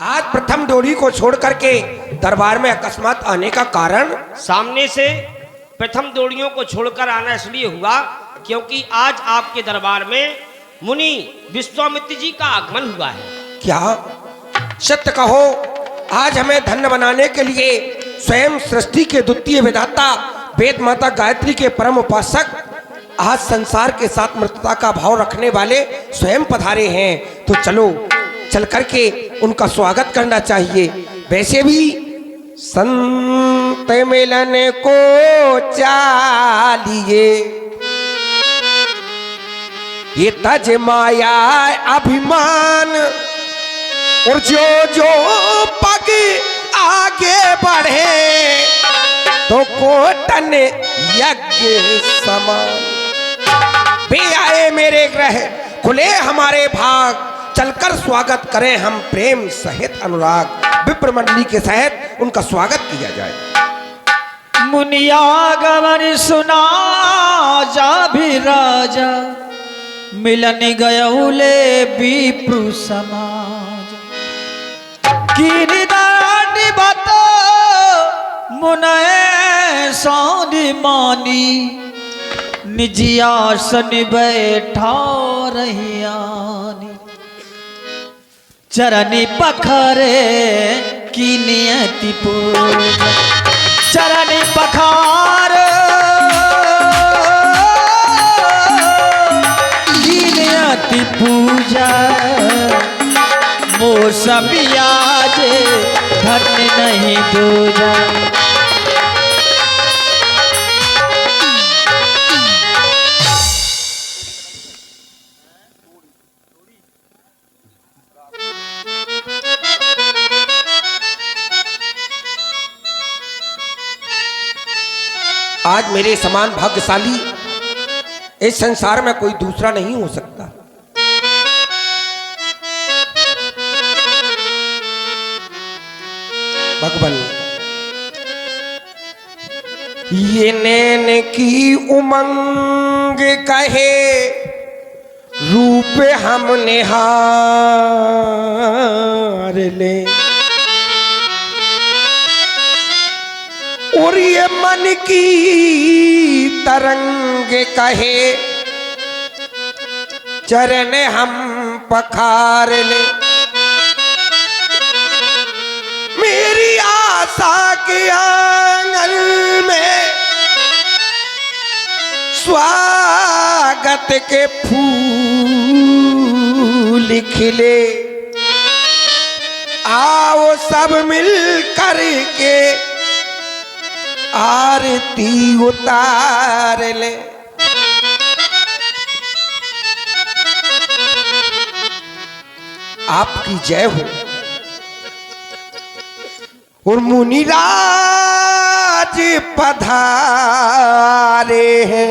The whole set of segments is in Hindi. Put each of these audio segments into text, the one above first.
आज प्रथम डोली को छोड़ करके दरबार में अकस्मात आने का कारण? सामने से प्रथम डोलियों को छोड़कर आना इसलिए हुआ क्योंकि आज आपके दरबार में मुनि विश्वामित्र जी का आगमन हुआ है। क्या सत्य कहो, आज हमें धन्य बनाने के लिए स्वयं सृष्टि के द्वितीय विधाता वेद माता गायत्री के परम उपासक, आज संसार के साथ मृतता का भाव रखने वाले स्वयं पधारे हैं। तो चलो चल करके उनका स्वागत करना चाहिए। वैसे भी संत मिलन को चालिए, ये तज माया अभिमान, और जो जो पग आगे बढ़े तो कोटन यज्ञ समान। वे आए मेरे ग्रह, खुले हमारे भाग, चलकर स्वागत करें हम प्रेम सहित अनुराग। विप्र मंडली के सहित उनका स्वागत किया जाए। मुनियागमन सुना जा भी राजा, मिलन गयौले विप्रु समाज। गिरिदानी बतो मुनय सौंदी मानी, निजी आसन बैठा रहियानी। चरनी पखरे की नियति पूजा, चरनी पखार की नियति पूजा। मौसमी आज धन्य नहीं दूजा। आज मेरे समान भाग्यशाली इस संसार में कोई दूसरा नहीं हो सकता। भगवान ये नैन की उमंग कहे, रूप हम निहार ले, और ये मन की तरंग कहे, चरण हम पखार ले। मेरी आशा के आंगन में स्वागत के फूल खिले, आओ सब मिल कर के आरती उतार ले। आपकी जय हो। और मुनिराज पधारे हैं,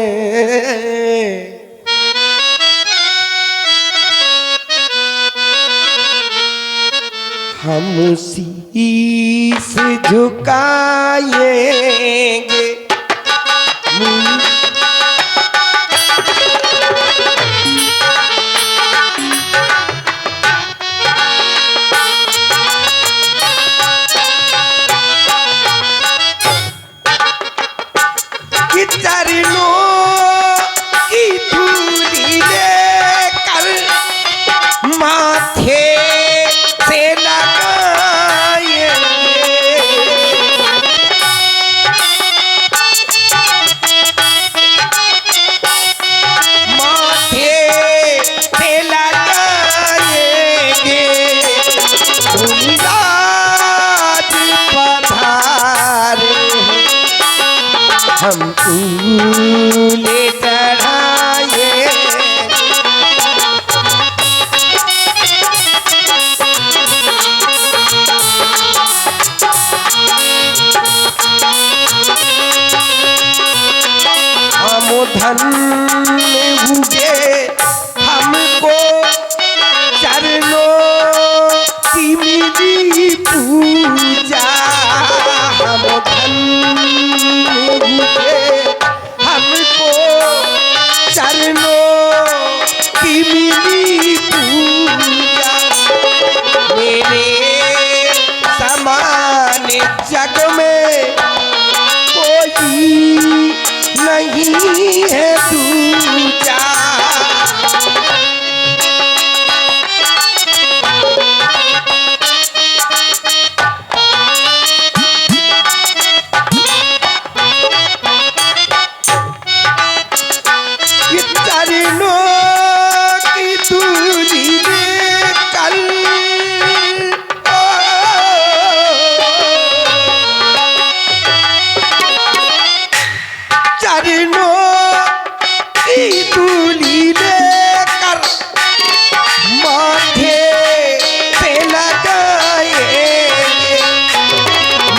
हम शीश झुकाएंगे। चरणों की धूली लेकर माथे से लगाएंगे, माथे से लगाएंगे। मुनिराज पधारे हम फूले चढ़ाए, हम धन्य हुए हमको चरणों की मिली पूजा। हम धन्य हुए हमको चरणों की मिली पूजा। मेरे जग में कोई नहीं है दूजा। ये चरणों की धूली में कल चरणों की धूली लेकर माथे पे लगाए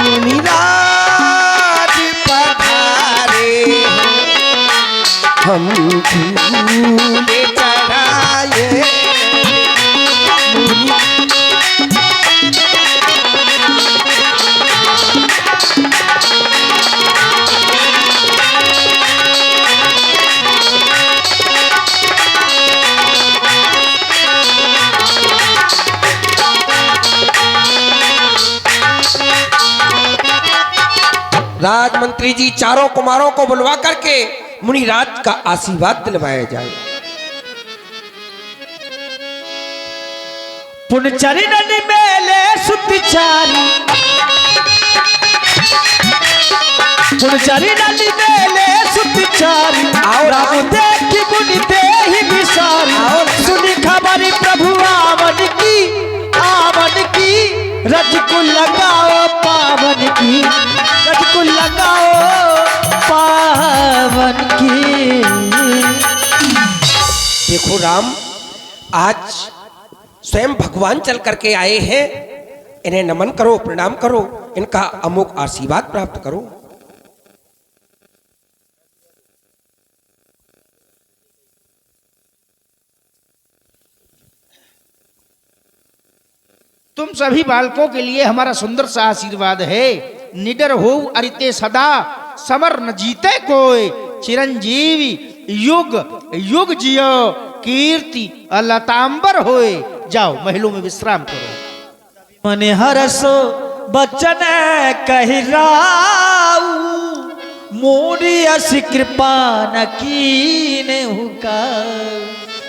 मुनिराज पधारे हम फूले चढ़ाए। राजमंत्री जी चारों कुमारों को बुलवा करके मुनिराज का आशीर्वाद दिलवाया जाए। पुनचरिणन मेले सुतचारी, पुनचरिणन मेले सुतचारी, राम देख मुनि देहि विसारी। सुनी खबर प्रभु आवन की रज को लगाओ पावन की, रज को लगाओ पावन की। देखो राम, आज स्वयं भगवान चल करके आए हैं, इन्हें नमन करो, प्रणाम करो, इनका अमोघ आशीर्वाद प्राप्त करो। तुम सभी बालकों के लिए हमारा सुंदर सा आशीर्वाद है। निडर हो अरिते सदा, समर न जीते कोई, चिरंजीवी युग युग जियो, कीर्ति लतांबर होए। जाओ महलों में विश्राम करो। मन हरसो बचन कहराऊ, मोरी अस कृपा न कीने हुका।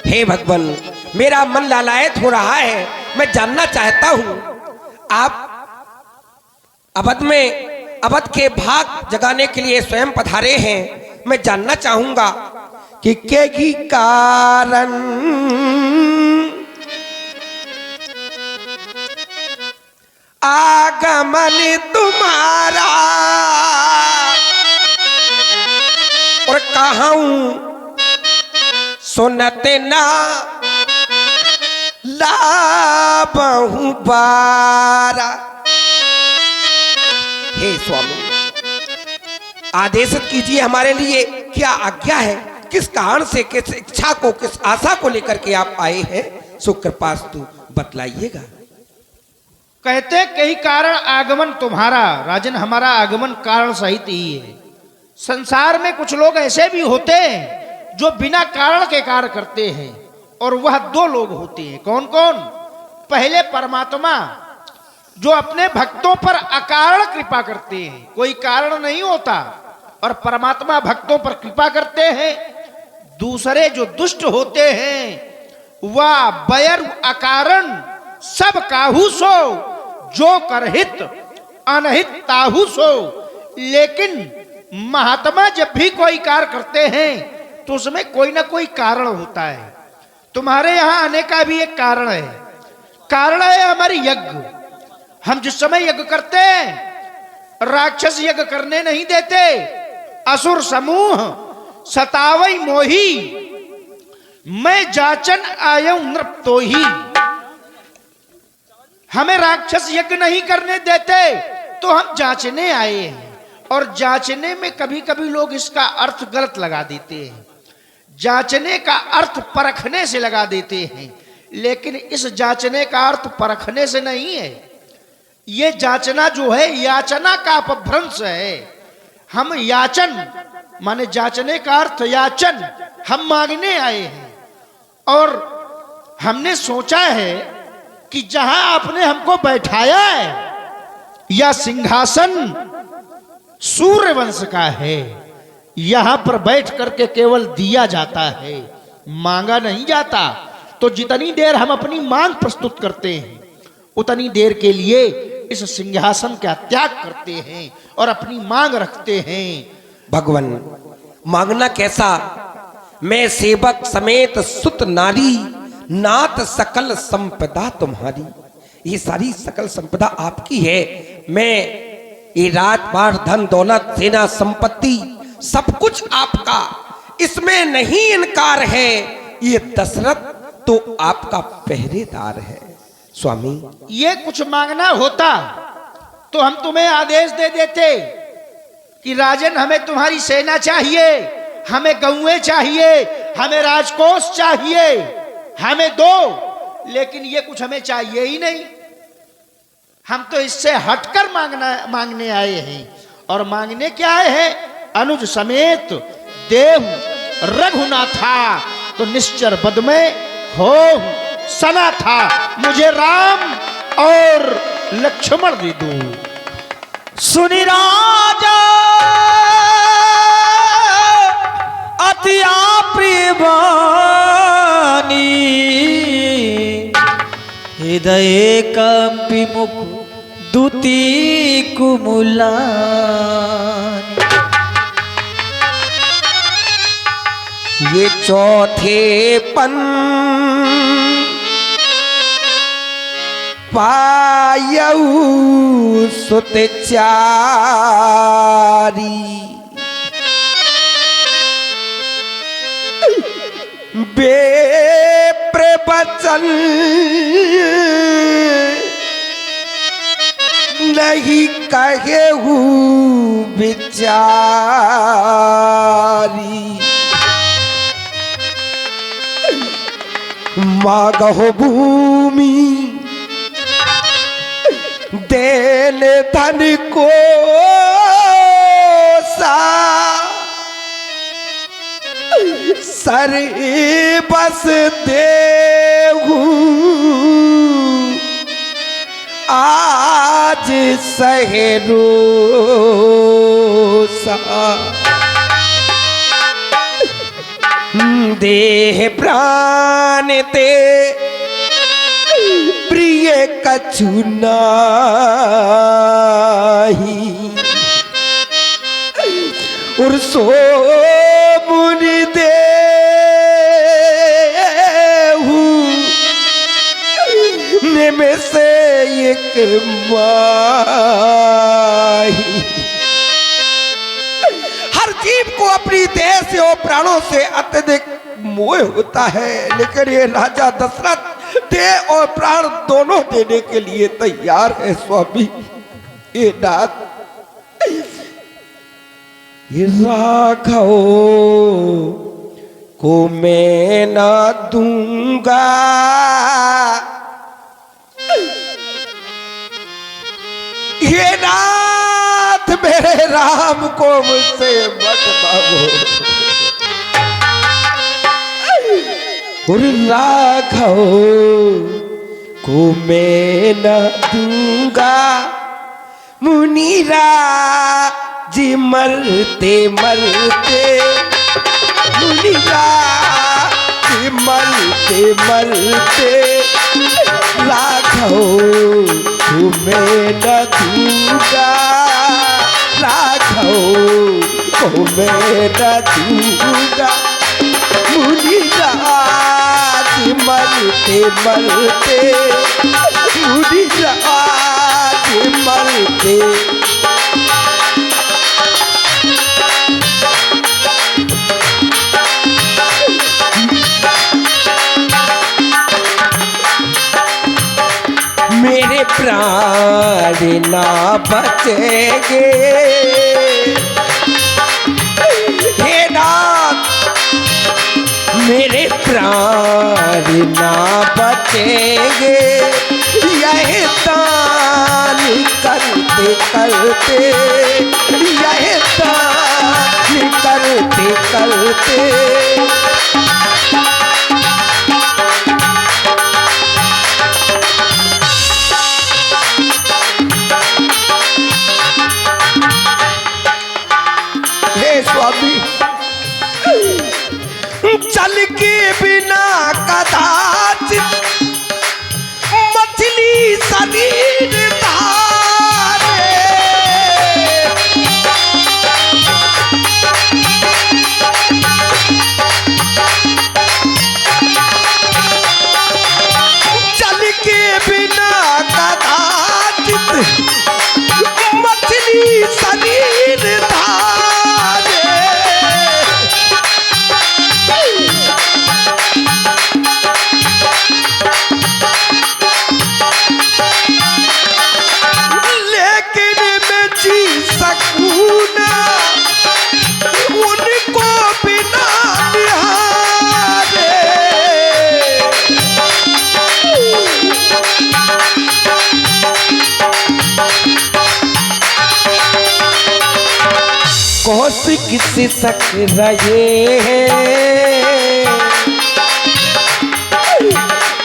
हे भगवान, मेरा मन लालायत हो रहा है, मैं जानना चाहता हूं आप अवध के भाग जगाने के लिए स्वयं पधारे हैं। मैं जानना चाहूंगा कि के कारण आगमन तुम्हारा, और कहूं सुनते ना लाबहु बारा। हे स्वामी, आदेशित कीजिए हमारे लिए, क्या आज्ञा है? किस कारण से, किस इच्छा को, किस आशा को लेकर के आप आए हैं? सो कृपास्तु बतलाइएगा। कहते कई कारण आगमन तुम्हारा। राजन, हमारा आगमन कारण सहित ही है। संसार में कुछ लोग ऐसे भी होते हैं जो बिना कारण के कार्य करते हैं, और वह दो लोग होते हैं। कौन कौन? पहले परमात्मा, जो अपने भक्तों पर अकारण कृपा करते हैं, कोई कारण नहीं होता, और परमात्मा भक्तों पर कृपा करते हैं। दूसरे जो दुष्ट होते हैं, वह बैर अकारण सब काहू सो, जो करहित अनहित ताहू सो। लेकिन महात्मा जब भी कोई कार्य करते हैं तो उसमें कोई ना कोई कारण होता है। तुम्हारे यहां आने का भी एक कारण है। कारण है हमारी यज्ञ। हम जिस समय यज्ञ करते हैं, राक्षस यज्ञ करने नहीं देते, असुर समूह सतावई मोही, मैं जाचन आयु नृप तो ही। हमें राक्षस यज्ञ नहीं करने देते तो हम जांचने आए हैं, और जांचने में कभी कभी लोग इसका अर्थ गलत लगा देते हैं। जांचने का अर्थ परखने से लगा देते हैं, लेकिन इस जांचने का अर्थ परखने से नहीं है। ये जांचना जो है, याचना का अपभ्रंश है। हम याचन माने जांचने का अर्थ याचन, हम मांगने आए हैं, और हमने सोचा है कि जहां आपने हमको बैठाया है, यह सिंहासन सूर्य वंश का है। यहां पर बैठ करके केवल दिया जाता है, मांगा नहीं जाता। तो जितनी देर हम अपनी मांग प्रस्तुत करते हैं उतनी देर के लिए इस सिंहासन का त्याग करते हैं और अपनी मांग रखते हैं। भगवान मांगना कैसा? मैं सेवक समेत सुत नारी, नाथ सकल संपदा तुम्हारी। ये सारी सकल संपदा आपकी है। मैं ये राजपाट, धन दौलत, सेना, संपत्ति सब कुछ आपका, इसमें नहीं इनकार है। ये दशरथ तो आपका पहरेदार है स्वामी। ये कुछ मांगना होता तो हम तुम्हें आदेश दे देते कि राजन हमें तुम्हारी सेना चाहिए, हमें गौएं चाहिए, हमें राजकोष चाहिए, हमें दो। लेकिन ये कुछ हमें चाहिए ही नहीं। हम तो इससे हटकर मांगने आए हैं। और मांगने क्या आए हैं? अनुज समेत देव रघुनाथा, तो निश्चर बद में हो सना था। मुझे राम और लक्ष्मण दे दो। सुनि राजा अति प्रिय बानी, हृदय कंपि मुख दुति कुमुलानी। ये चौथे पन पायऊ सुत चारी, बेप्रवचन नहीं कहेहु विचारी। मागहो भूमि देन धन को सा, सर बस देहू आज सहरो सा। देह प्राण ते प्रिय कछु नाही, और सो मुनि देहु निम से एक माही। हर जीव को अपनी देह से और प्राणों से अत्यधिक मोह होता है, लेकिन ये राजा दशरथ देह और प्राण दोनों देने के लिए तैयार है स्वामी। ये नाथ ये राघव को मैं न दूंगा, ये नाथ मेरे राम को मुझसे मत मांगो। और राघव को मैं न दूंगा, मुनिराज मरते मरते, मुनिराज मरते मरते, राघव को मैं न दूंगा, राघव को मैं न दूंगा। मुनिराज मरते मरते, मुनिराज मरते। मेरे प्राण ना बचेंगे, हे नाथ मेरे प्राण ना बचेंगे। यह दान करते करते, यह दान करते करते, मछली शरीर धारे। लेकिन मैं जी सकूं ना उनको बिना निहारे। कौशिक से सक रहे हैं,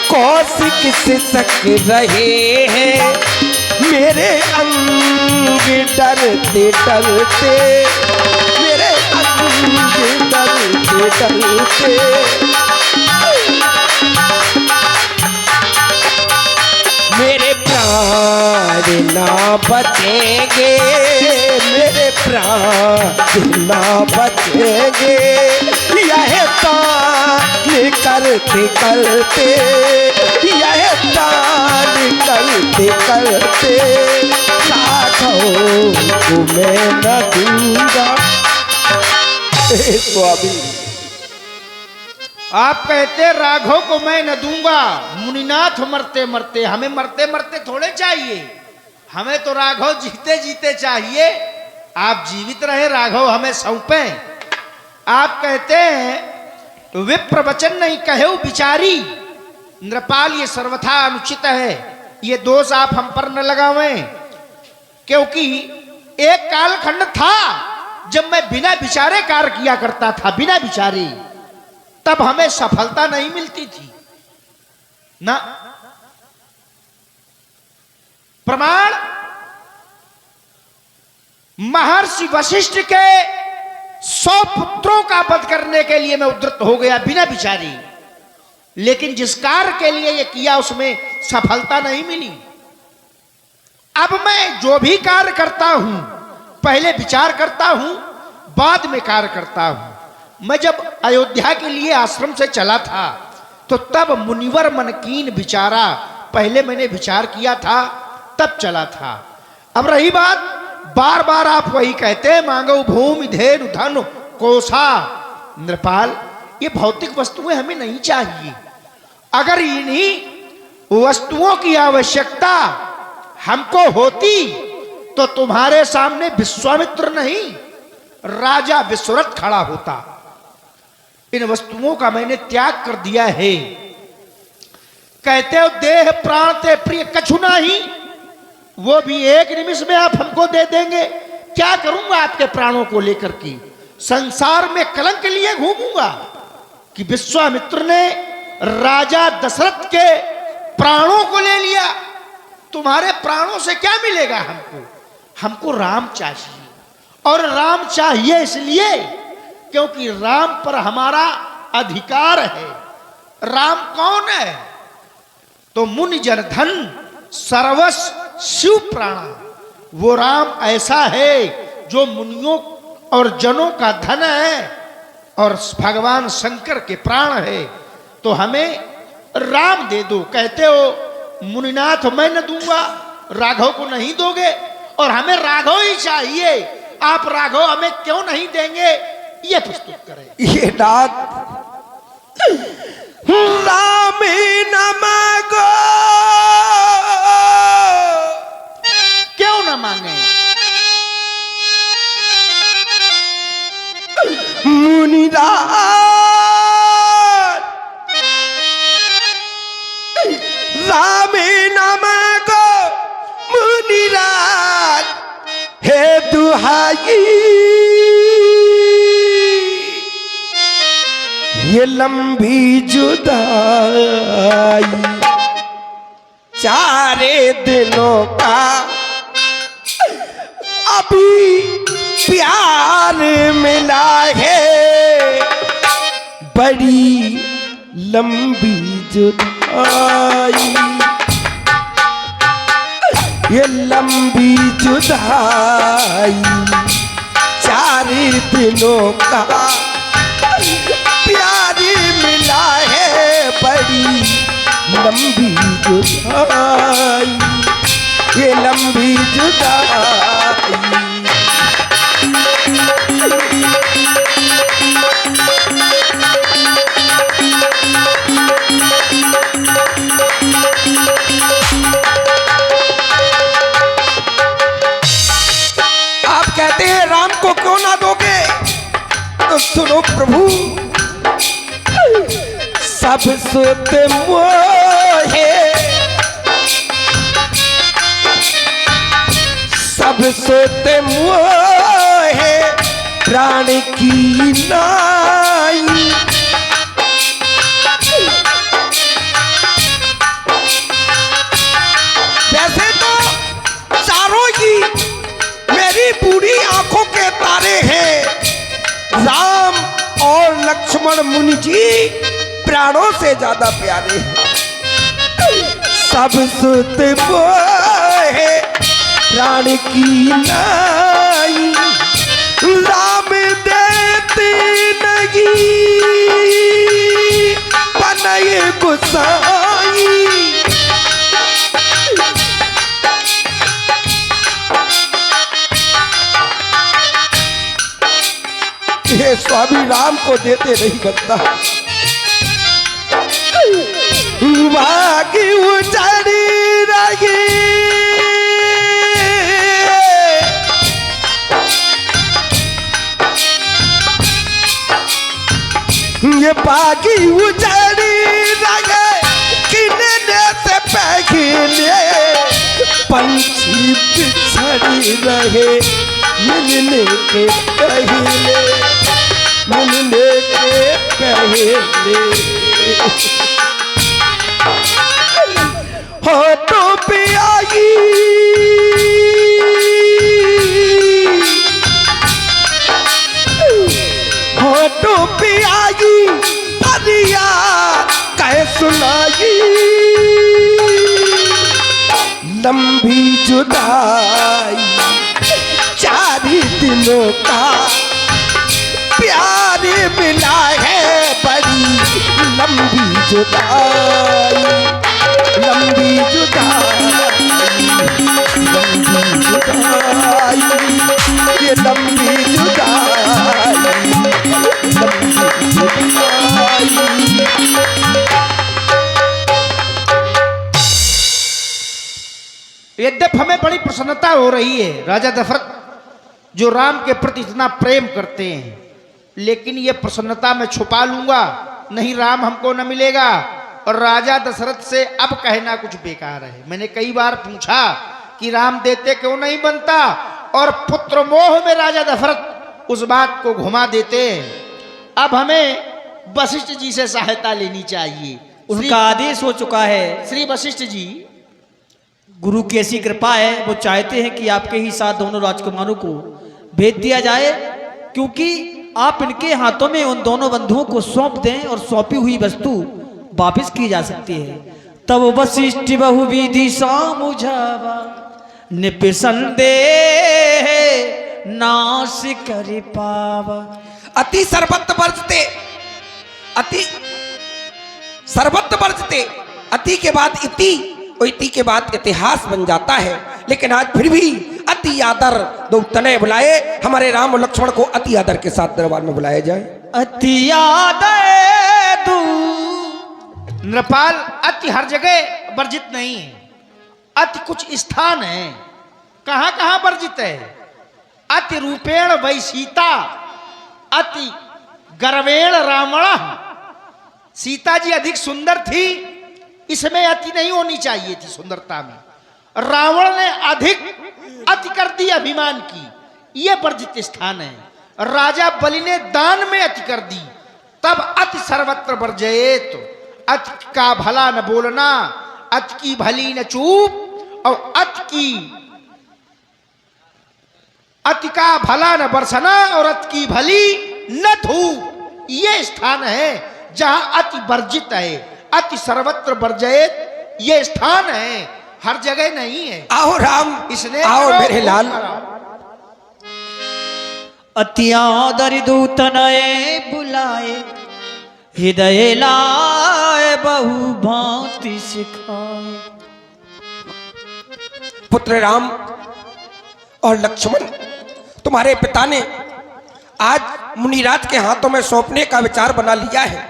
कौशिक से सक रहे हैं मेरे अंग डरते डरते, मेरे अंग डरते डरते। मेरे प्राण ना बचेंगे, मेरे प्राण ना बचेंगे। यह तान करते करते, यह तान करते करते राघव को मैं न दूंगा। स्वामी आप कहते राघव को मैं न दूंगा। मुनिनाथ मरते मरते, हमें मरते मरते थोड़े चाहिए, हमें तो राघव जीते जीते चाहिए। आप जीवित रहे, राघव हमें सौंपे। आप कहते हैं विप्र वचन नहीं कहे बिचारी। नृपाल ये सर्वथा अनुचित है, ये दोष आप हम पर न लगावें, क्योंकि एक कालखंड था जब मैं बिना विचारे कार्य किया करता था, बिना विचारे, तब हमें सफलता नहीं मिलती थी ना। प्रमाण महर्षि वशिष्ठ के 100 पुत्रों का वध करने के लिए मैं उद्यत हो गया बिना विचारे, लेकिन जिस कार्य के लिए यह किया उसमें सफलता नहीं मिली। अब मैं जो भी कार्य करता हूं पहले विचार करता हूं, बाद में कार्य करता हूं। मैं जब अयोध्या के लिए आश्रम से चला था तो तब मुनिवर मनकीन विचारा, पहले मैंने विचार किया था तब चला था। अब रही बात, बार बार आप वही कहते हैं मांगो भूमि धेनु धन कोसा। नृपाल ये भौतिक वस्तुएं हमें नहीं चाहिए। अगर इन्हीं वस्तुओं की आवश्यकता हमको होती तो तुम्हारे सामने विश्वामित्र नहीं राजा विश्वरथ खड़ा होता। इन वस्तुओं का मैंने त्याग कर दिया है। कहते हो देह प्राण ते प्रिय कछु नहीं, वो भी एक निमिष में आप हमको दे देंगे। क्या करूंगा आपके प्राणों को लेकर के? संसार में कलंक लिए घूमूंगा कि विश्वामित्र ने राजा दशरथ के प्राणों को ले लिया। तुम्हारे प्राणों से क्या मिलेगा हमको? हमको राम चाहिए, और राम चाहिए इसलिए क्योंकि राम पर हमारा अधिकार है। राम कौन है? तो मुनि जन धन सर्वस्व शिव प्राण। वो राम ऐसा है जो मुनियों और जनों का धन है और भगवान शंकर के प्राण है। तो हमें राम दे दो। कहते हो मुनिनाथ मैं न दूंगा, राघव को नहीं दोगे, और हमें राघव ही चाहिए। आप राघव हमें क्यों नहीं देंगे ये प्रस्तुत करें। ये बात राम न मांगो, क्यों न मांगे? मुनिराज राम न मांगो, मुनिराज हे दुहाई। ये लंबी जुदाई 4 दिनों का अभी प्यार मिला है, बड़ी लंबी जुदाई। ये लंबी जुदाई 4 दिनों का प्यार मिला है, बड़ी लंबी जुदाई। ये लंबी जुदाई। आप कहते हैं राम को क्यों ना दोगे, तो सुनो प्रभु, सब सुत मोहे, सब सुत मोहे प्राण की नाई। वैसे तो चारों ही मेरी बूढ़ी आंखों के तारे हैं, राम और लक्ष्मण मुनि जी प्राणों से ज्यादा प्यारे हैं। सब सुत मोहे प्राण की नाई, राम देते नहीं बनए गुसाई। ये स्वामी राम को देते नहीं बनता। भागी उजाड़ी रही, ये बागी उजाड़ी रहे, किनने से पहले पंछी बिछड़ी रहे, मिलने के पहले, मिलने के पहले। हो तो पियाई, हो तो पियाई, भरिया कह सुनाई। लंबी जुदाई 4 दिनों का प्यार मिला है, बड़ी लंबी जुदाई, लंबी जुदाई, लंबी जुदाई, ये लंबी जुदाई, लंबी जुदाई। यद्यप हमें बड़ी प्रसन्नता हो रही है, राजा दशरथ जो राम के प्रति इतना प्रेम करते हैं, लेकिन ये प्रसन्नता मैं छुपा लूंगा, नहीं राम हमको न मिलेगा। और राजा दशरथ से अब कहना कुछ बेकार है। मैंने कई बार पूछा कि राम देते क्यों नहीं बनता, और पुत्र मोह में राजा दशरथ उस बात को घुमा देते हैं। अब हमें वशिष्ठ जी से सहायता लेनी चाहिए। उनका आदेश हो चुका है। श्री वशिष्ठ जी, गुरु की ऐसी कृपा है, वो चाहते हैं कि आपके ही साथ दोनों राजकुमारों को भेज दिया जाए, क्योंकि आप इनके हाथों में उन दोनों बंधुओं को सौंप दें और सौंपी हुई वस्तु वापस की जा सकती है। तब वशिष्ठ बहुविधि सामुझावा, निपसंदेह नाश कर पावा। अति सर्वत्र वर्जते, अति सर्वत्र वर्जते, अति के बाद इति, और इति के बाद इतिहास बन जाता है। लेकिन आज फिर भी अति आदर दो तने बुलाए, हमारे राम और लक्ष्मण को अति आदर के साथ दरबार में बुलाया जाए। अति आदर दू नृपाल, अति हर जगह वर्जित नहीं है, अति कुछ स्थान है। कहां कहां वर्जित है? अति रूपेण वै सीता, अति गर्वेण रावण। सीता जी अधिक सुंदर थी, इसमें अति नहीं होनी चाहिए थी सुंदरता में। रावण ने अधिक अति कर दी अभिमान की, यह वर्जित स्थान है। राजा बलि ने दान में अति कर दी, तब अति सर्वत्र वर्जयेत। अति का भला न बोलना, अति की भली न चूप, और अति का भला न बरसना, और अति की भली न धूप। ये स्थान है जहां अति वर्जित है। अति सर्वत्र वर्जयेत ये स्थान है, हर जगह नहीं है। आओ राम, इसने आओ मेरे लाल। अति आदर दूत नए बुलाए, हृदय लाए बहु भांति सिखाए। पुत्र राम, और लक्ष्मण, तुम्हारे पिता ने आज मुनिराज के हाथों में सौंपने का विचार बना लिया है।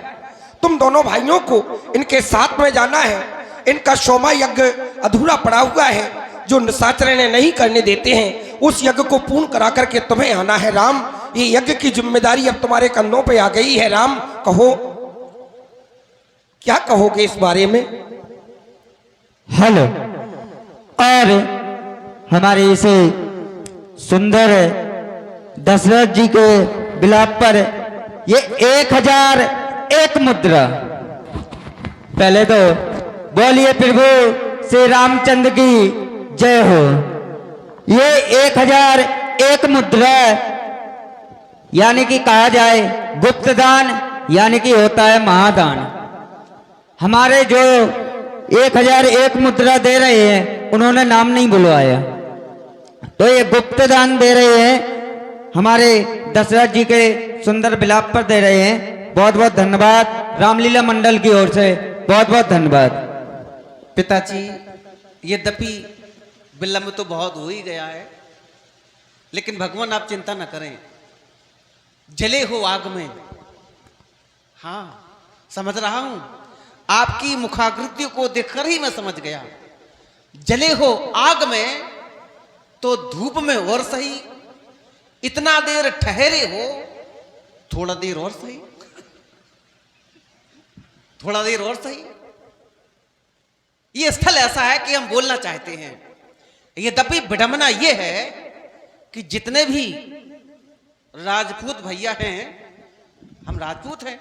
तुम दोनों भाइयों को इनके साथ में जाना है। इनका सोमा यज्ञ अधूरा पड़ा हुआ है जो निशाचर ने नहीं करने देते हैं, उस यज्ञ को पूर्ण करा करके तुम्हें आना है। राम, ये यज्ञ की जिम्मेदारी अब तुम्हारे कंधों पे आ गई है। राम, कहो, क्या कहोगे इस बारे में? हेलो, और हमारे इसे सुंदर दशरथ जी के विलाप पर ये 1001 मुद्रा। पहले तो बोलिए प्रभु श्री रामचंद्र की जय हो। ये 1001 मुद्रा यानी कि कहा जाए गुप्त दान, यानी कि होता है महादान। हमारे जो 1001 मुद्रा दे रहे हैं उन्होंने नाम नहीं बुलवाया, तो ये गुप्त दान दे रहे हैं, हमारे दशरथ जी के सुंदर विलाप पर दे रहे हैं। बहुत बहुत धन्यवाद रामलीला मंडल की ओर से, बहुत बहुत धन्यवाद। पिताजी, यद्यपि विलंब तो बहुत हो ही गया है, लेकिन भगवान आप चिंता न करें, जले हो आग में। हाँ, समझ रहा हूं, आपकी मुखाकृति को देखकर ही मैं समझ गया। जले हो आग में तो धूप में और सही, इतना देर ठहरे हो, थोड़ा देर और सही, थोड़ा देर और सही। ये स्थल ऐसा है कि हम बोलना चाहते हैं। यद्यपि विडंबना ये है कि जितने भी राजपूत भैया हैं, हम राजपूत हैं,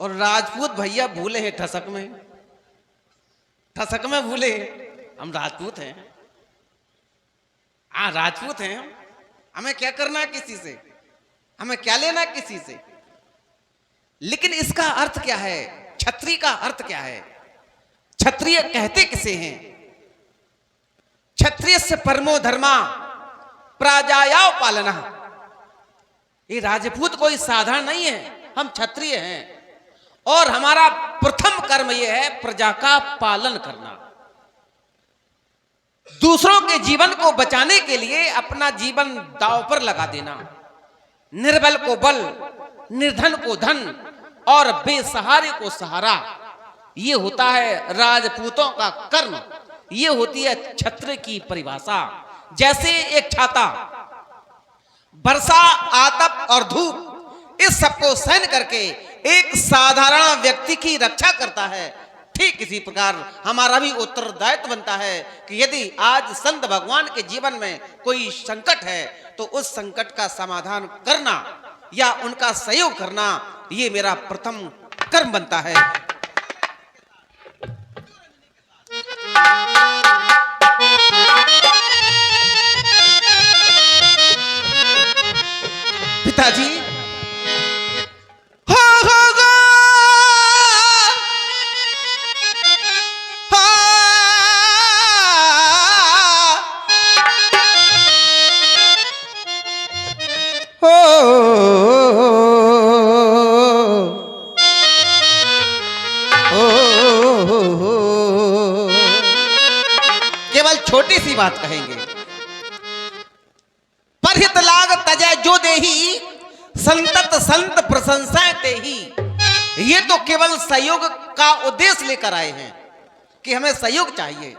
और राजपूत भैया भूले हैं ठसक में, ठसक में भूले हैं। हम राजपूत हैं, हाँ राजपूत हैं हम। हमें क्या करना किसी से, हमें क्या लेना किसी से। लेकिन इसका अर्थ क्या है, क्षत्रिय का अर्थ क्या है, क्षत्रिय कहते किसे हैं? क्षत्रिय से परमो धर्मा प्रजाया पालना। ये राजपूत कोई साधारण नहीं है, हम क्षत्रिय हैं, और हमारा प्रथम कर्म यह है प्रजा का पालन करना। दूसरों के जीवन को बचाने के लिए अपना जीवन दांव पर लगा देना। निर्बल को बल, निर्धन को धन, और बेसहारे को सहारा, ये होता है राजपूतों का कर्म। ये होती है क्षत्रिय की परिभाषा। जैसे एक छाता वर्षा, आतप और धूप, इस सबको सहन करके एक साधारण व्यक्ति की रक्षा करता है, ठीक इसी प्रकार हमारा भी उत्तरदायित्व बनता है कि यदि आज संत भगवान के जीवन में कोई संकट है तो उस संकट का समाधान करना या उनका सहयोग करना, ये मेरा प्रथम कर्म बनता है। पिताजी, केवल छोटी सी बात कहेंगे। परहित लाग तजय जो देही, संतत संत प्रशंसा तेही। ये तो केवल सहयोग का उद्देश्य लेकर आए हैं कि हमें सहयोग चाहिए।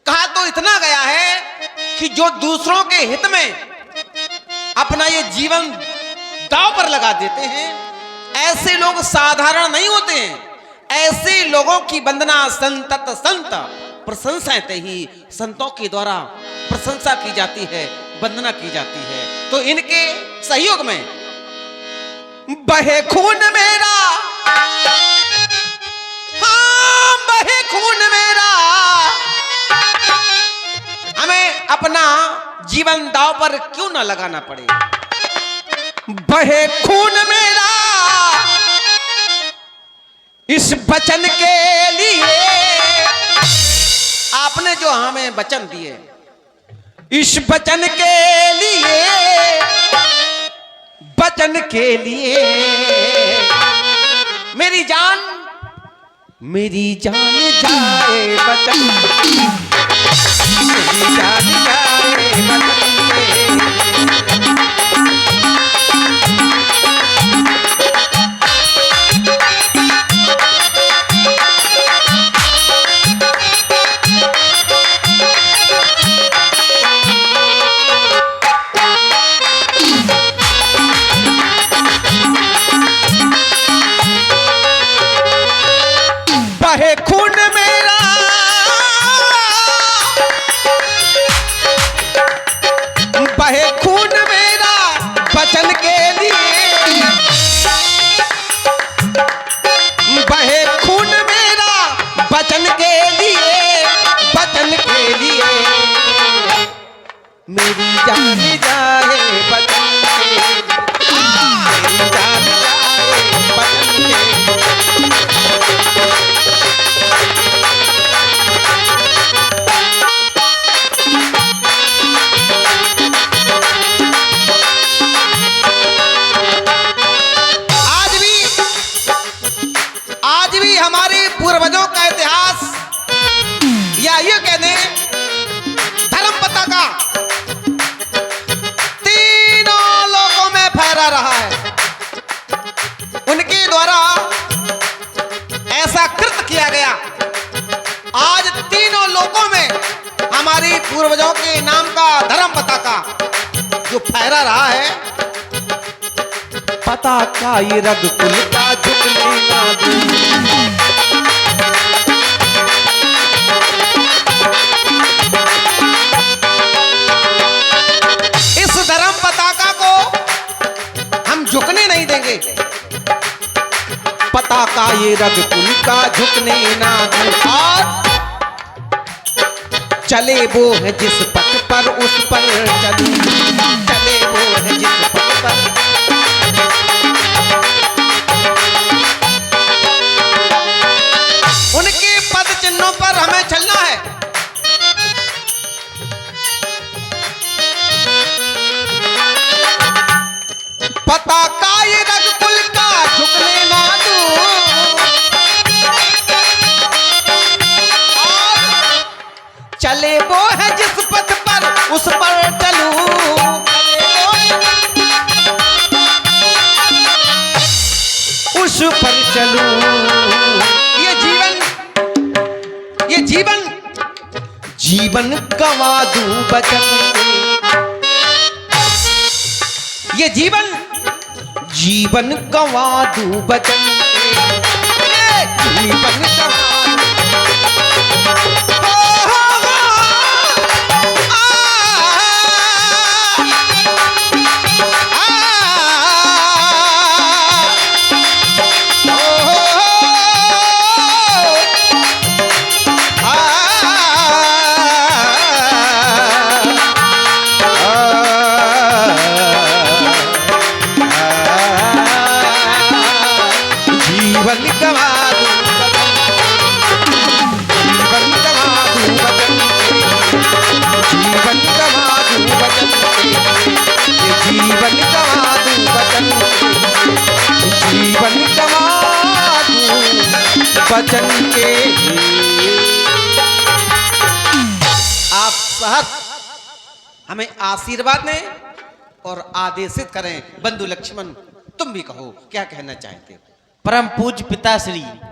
कहा तो इतना गया है कि जो दूसरों के हित में अपना ये जीवन दांव पर लगा देते हैं, ऐसे लोग साधारण नहीं होते हैं। ऐसे लोगों की वंदना संतत संत प्रशंसा ही, संतों के द्वारा प्रशंसा की जाती है, वंदना की जाती है। तो इनके सहयोग में बहे खून मेरा, हाँ बहे खून मेरा, हमें अपना जीवन दांव पर क्यों ना लगाना पड़े। बहे खून मेरा इस वचन के लिए, आपने जो हमें वचन दिए, इस वचन के लिए, वचन के लिए मेरी जान जाए वचन, मेरी जान जाए वचन। मेरी जान जाए बचन के, मेरी जान जाए बचन के। आज भी हमारे पूर्वजों का इतिहास या ये कह दें धर्म पताका तीनों लोगों में फहरा रहा है। उनके द्वारा ऐसा कृत किया गया, आज तीनों लोगों में हमारी पूर्वजों के नाम का धर्म पताका जो फहरा रहा है। पताका ये रघुकुल का झुकने ना दूं, इस धर्म पताका को हम झुकने नहीं देंगे। पताका ये रघुकुल का झुकने ना दूं, और चले वो है जिस पथ पर उस पर चलूं, चले वो है जिस पथ पर। उनके पद चिन्हों पर हमें चलना है। पताका ये रघुकुल का झुकने ना दूं, और चले वो है जिस पथ पर उस पर चलूं, उस पर चलूं। जीवन गवा दूं बचन के, ये जीवन गवा दूं बचन के, ये जीवन गवा बचन के। आप सहर्ष हमें आशीर्वाद दें और आदेशित करें। बंधु लक्ष्मण, तुम भी कहो क्या कहना चाहते हो। परम पूज्य पिताश्री